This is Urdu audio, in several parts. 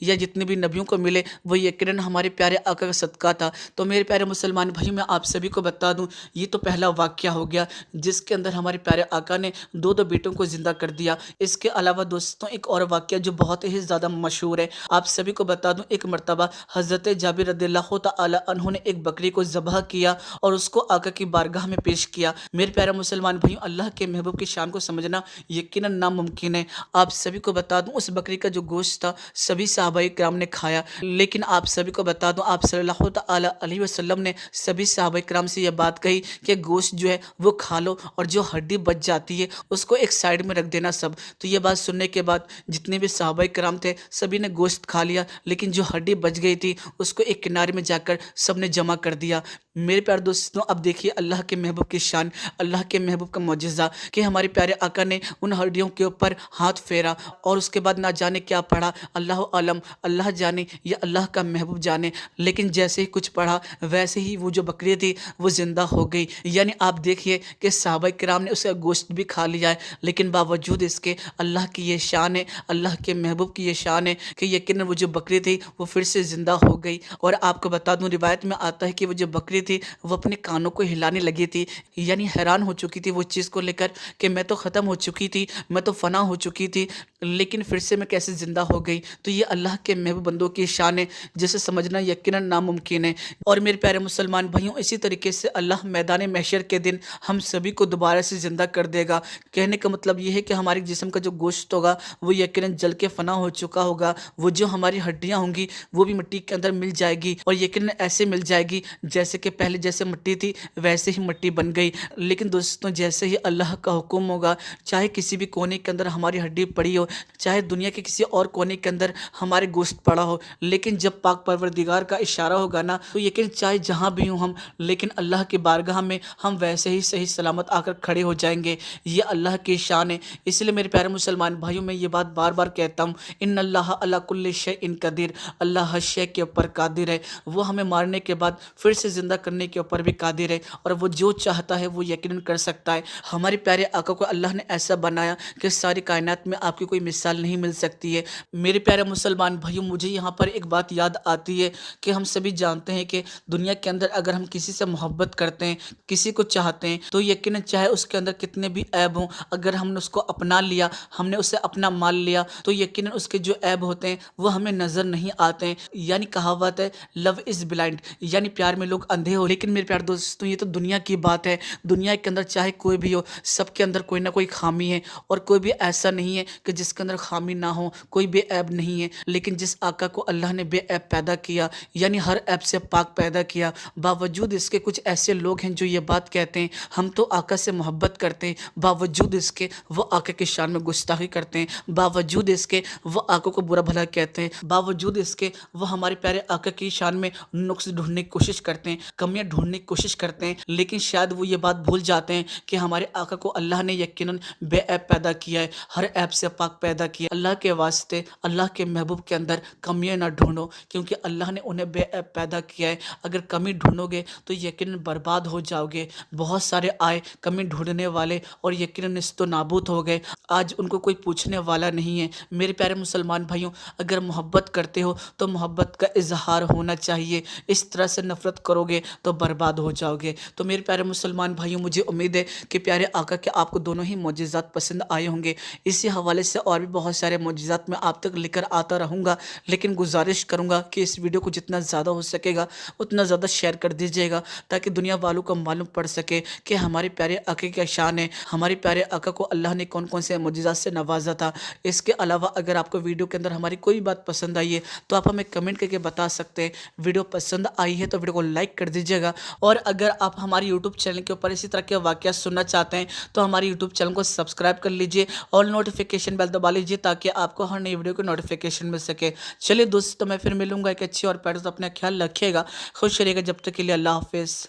یا جتنے بھی نبیوں کو ملے وہ یقیناً ہمارے پیارے آقا کا صدقہ تھا۔ تو میرے پیارے مسلمان بھائی، میں آپ سبھی کو بتا دوں، یہ تو پہلا واقعہ ہو گیا جس کے اندر ہمارے پیارے آقا نے دو بیٹوں کو زندہ کر دیا۔ اس کے علاوہ دوستوں ایک اور واقعہ جو بہت ہی زیادہ مشہور ہے، آپ سبھی کو بتا دوں، ایک مرتبہ حضرت جابر رضی اللہ تعالی عنہ نے ایک بکری کو ذبح کیا اور اس کو آقا کی بارگاہ میں پیش کیا۔ میرے پیارے مسلمان بھائیوں، اللہ کے محبوب کی شان کو سمجھنا یقیناً ناممکن ہے۔ آپ سبھی کو بتا دوں، اس بکری کا جو گوشت تھا سبھی صحابہ کرام نے کھایا، لیکن آپ سبھی کو بتا دوں، آپ صلی اللہ تعالی علیہ وسلم نے سبھی صحابہ کرام سے یہ بات کہی کہ گوشت جو ہے وہ کھا لو اور جو ہڈی بچ جاتی ہے اس کو ایک سائیڈ میں رکھ دینا سب۔ تو یہ بات سننے کے بعد جتنے بھی صحابہ کرام تھے سبھی نے گوشت کھا لیا، لیکن جو ہڈی بچ گئی تھی اس کو ایک کنارے میں جا کر سب نے جمع کر دیا۔ میرے پیارے دوستوں، اب دیکھیے اللہ کے محبوب کی شان، اللہ کے محبوب کا معجزہ کہ ہمارے پیارے آقا نے ان ہڈیوں کے اوپر ہاتھ پھیرا اور اس کے بعد نہ جانے کیا پڑھا، اللہ عالم، اللہ جانے یا اللہ کا محبوب جانے، لیکن جیسے ہی کچھ پڑھا ویسے ہی وہ جو بکری تھی وہ زندہ ہو گئی۔ یعنی آپ دیکھیے کہ صحابہ کرام نے اس کا گوشت بھی کھا لیا ہے، لیکن باوجود اس کے اللہ کی یہ شان ہے، اللہ کے محبوب کی یہ شان ہے کہ یقیناً وہ جو بکری تھی وہ پھر سے زندہ ہو گئی۔ اور آپ کو بتا دوں، روایت میں آتا ہے کہ وہ جو بکری تھی وہ اپنے کانوں کو ہلانے لگی تھی، یعنی حیران ہو چکی تھی وہ چیز کو لے کر کہ میں تو ختم ہو چکی تھی، میں تو فنا ہو چکی تھی، لیکن پھر سے میں کیسے زندہ ہو گئی۔ تو یہ اللہ کے محبوب بندوں کی شان ہے جسے سمجھنا یقیناً ناممکن ہے۔ اور میرے پیارے مسلمان بھائیوں، اسی طریقے سے اللہ میدان محشر کے دن ہم سبھی کو دوبارہ سے زندہ کر دے گا۔ کہنے کا مطلب یہ ہے کہ ہمارے جسم کا جو گوشت ہوگا وہ یقیناً جل کے فنا ہو چکا ہوگا، وہ جو ہماری ہڈیاں ہوں گی وہ بھی مٹی کے اندر مل جائے گی، اور یقیناً ایسے مل جائے گی جیسے کہ پہلے جیسے مٹی تھی ویسے ہی مٹی بن گئی۔ لیکن دوستوں، جیسے ہی اللہ کا حکم ہوگا، چاہے کسی بھی کونے کے اندر ہماری ہڈی پڑی ہو، چاہے دنیا کے کسی اور کونے کے اندر ہمارے گوشت پڑا ہو، لیکن جب پاک پروردگار کا اشارہ ہوگا نا، تو یقین چاہے جہاں بھی ہوں ہم، لیکن اللہ کی بارگاہ میں ہم ویسے ہی صحیح سلامت آ کر کھڑے ہو جائیں گے۔ یہ اللہ کی شان ہے۔ اس لیے میرے پیارے مسلمان بھائیوں، میں یہ بات بار بار کہتا ہوں، ان اللہ علی کل شیء قدیر، اللہ ہر شے کے اوپر قادر ہے۔ وہ ہمیں مارنے کے بعد پھر سے زندہ کرنے کے اوپر بھی قادر ہے، اور وہ جو چاہتا ہے وہ یقیناً کر سکتا ہے۔ ہمارے پیارے آقا کو اللہ نے ایسا بنایا کہ ساری کائنات میں آپ کی کوئی مثال نہیں مل سکتی ہے۔ میرے پیارے مسلمان بھائیوں، مجھے یہاں پر ایک بات یاد آتی ہے کہ ہم سبھی جانتے ہیں کہ دنیا کے اندر اگر ہم کسی سے محبت کرتے ہیں، کسی کو چاہتے ہیں، تو یقیناً چاہے اس کے اندر کتنے بھی عیب ہوں، اگر ہم نے اس کو اپنا لیا، ہم نے اسے اپنا مان لیا، تو یقیناً اس کے جو عیب ہوتے ہیں وہ ہمیں نظر نہیں آتے ہیں۔ یعنی کہاوت ہے، لو از بلائنڈ، یعنی پیار میں لوگ اندھے ہو۔ لیکن میرے پیارے دوستوں، یہ تو دنیا کی بات ہے۔ دنیا کے اندر چاہے کوئی بھی ہو، سب کے اندر کوئی نہ کوئی خامی ہے، اور کوئی بھی ایسا نہیں ہے کہ جس کے اندر خامی نہ ہو، کوئی بے عیب نہیں ہے۔ لیکن جس آقا کو اللہ نے بے عیب پیدا کیا، یعنی ہر عیب سے پاک پیدا کیا، باوجود اس کے کچھ ایسے لوگ ہیں جو یہ بات کہتے ہیں ہم تو آقا سے محبت کرتے ہیں، باوجود اس کے وہ آقا کی شان میں گستاخی کرتے ہیں، باوجود اس کے وہ آقا کو برا بھلا کہتے ہیں، باوجود اس کے وہ ہمارے پیارے آقا کی شان میں نقص ڈھونڈنے کی کوشش کرتے ہیں، کمیاں ڈھونڈنے کی کوشش کرتے ہیں۔ لیکن شاید وہ یہ بات بھول جاتے ہیں کہ ہمارے آقا کو اللہ نے یقیناً بے عیب پیدا کیا ہے، ہر عیب سے پاک پیدا کیا۔ اللہ کے واسطے، اللہ کے محبوب کے اندر کمیاں نہ ڈھونڈو، کیونکہ اللہ نے انہیں بے عیب پیدا کیا ہے۔ اگر کمی ڈھونڈو گے تو یقیناً برباد ہو جاؤ گے۔ بہت سارے آئے کمی ڈھونڈنے والے اور یقیناً نیست و نابود ہو گئے، آج ان کو کوئی پوچھنے والا نہیں ہے۔ میرے پیارے مسلمان بھائیوں، اگر محبت کرتے ہو تو محبت کا اظہار ہونا چاہیے، اس طرح سے نفرت کرو گے تو برباد ہو جاؤ گے۔ تو میرے پیارے مسلمان بھائیوں، مجھے امید ہے کہ پیارے آقا کے آپ کو دونوں ہی معجزات پسند آئے ہوں گے۔ اسی حوالے سے اور بھی بہت سارے معجزات میں آپ تک لے کر آتا رہوں گا، لیکن گزارش کروں گا کہ اس ویڈیو کو جتنا زیادہ ہو سکے گا اتنا زیادہ شیئر کر دیجیے گا، تاکہ دنیا والوں کو معلوم پڑ سکے کہ ہمارے پیارے آقا کی شان ہے، ہمارے پیارے آقا کو اللہ نے کون کون سے معجزات سے نوازا تھا۔ اس کے علاوہ اگر آپ کو ویڈیو کے اندر ہماری کوئی بات پسند آئی ہے تو آپ ہمیں کمنٹ کر کے بتا سکتے ہیں۔ ویڈیو پسند آئی ہے تو ویڈیو کو لائک کر دیجیے گا، اور اگر آپ ہماری یوٹیوب چینل کے اوپر اسی طرح کے واقعات سننا چاہتے ہیں تو ہماری یوٹیوب چینل کو سبسکرائب کر لیجیے اور نوٹیفیکیشن بیل دبا لیجیے، تاکہ آپ کو ہر نئی ویڈیو کی نوٹیفیکیشن مل سکے۔ چلیے دوستو، میں پھر ملوں گا ایک اچھی اور پیارے سے، اپنا خیال رکھیے گا، خوش رہیے گا، جب تک کے لیے اللہ حافظ۔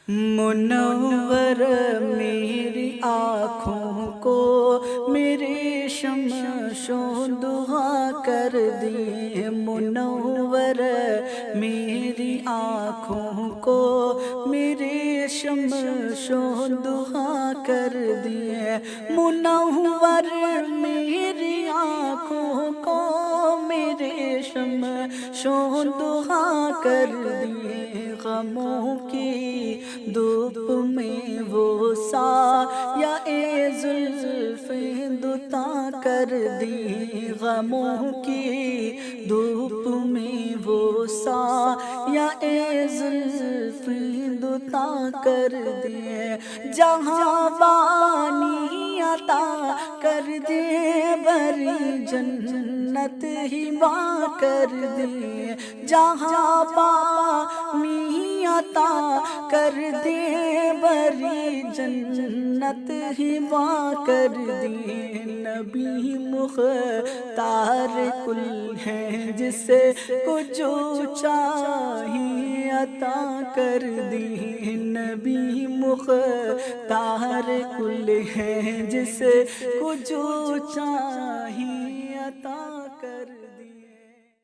منور میری آنکھوں کو میری شمش و دعا کر دی، منور میری آنکھوں کو میری شمشو دہا کر دیے، منور میری آنکھوں کو میرے شمشو دہا کر دیے، غموں کی دھوپ میں وہ سایہ زلف دوتا کر دی، غموں کی دھوپ میں وہ سایہ زلف دوتا کر دیے، جہاں بانی عطا کر دے بری جنت ہبا کر دے، جہاں بانی عطا کر دے بری جنت ہبا کر دے، نبی مختار کل ہے جس کو جو چاہیے عطا کر دی، نبی مختار کل ہے جس کو جو چاہیے عطا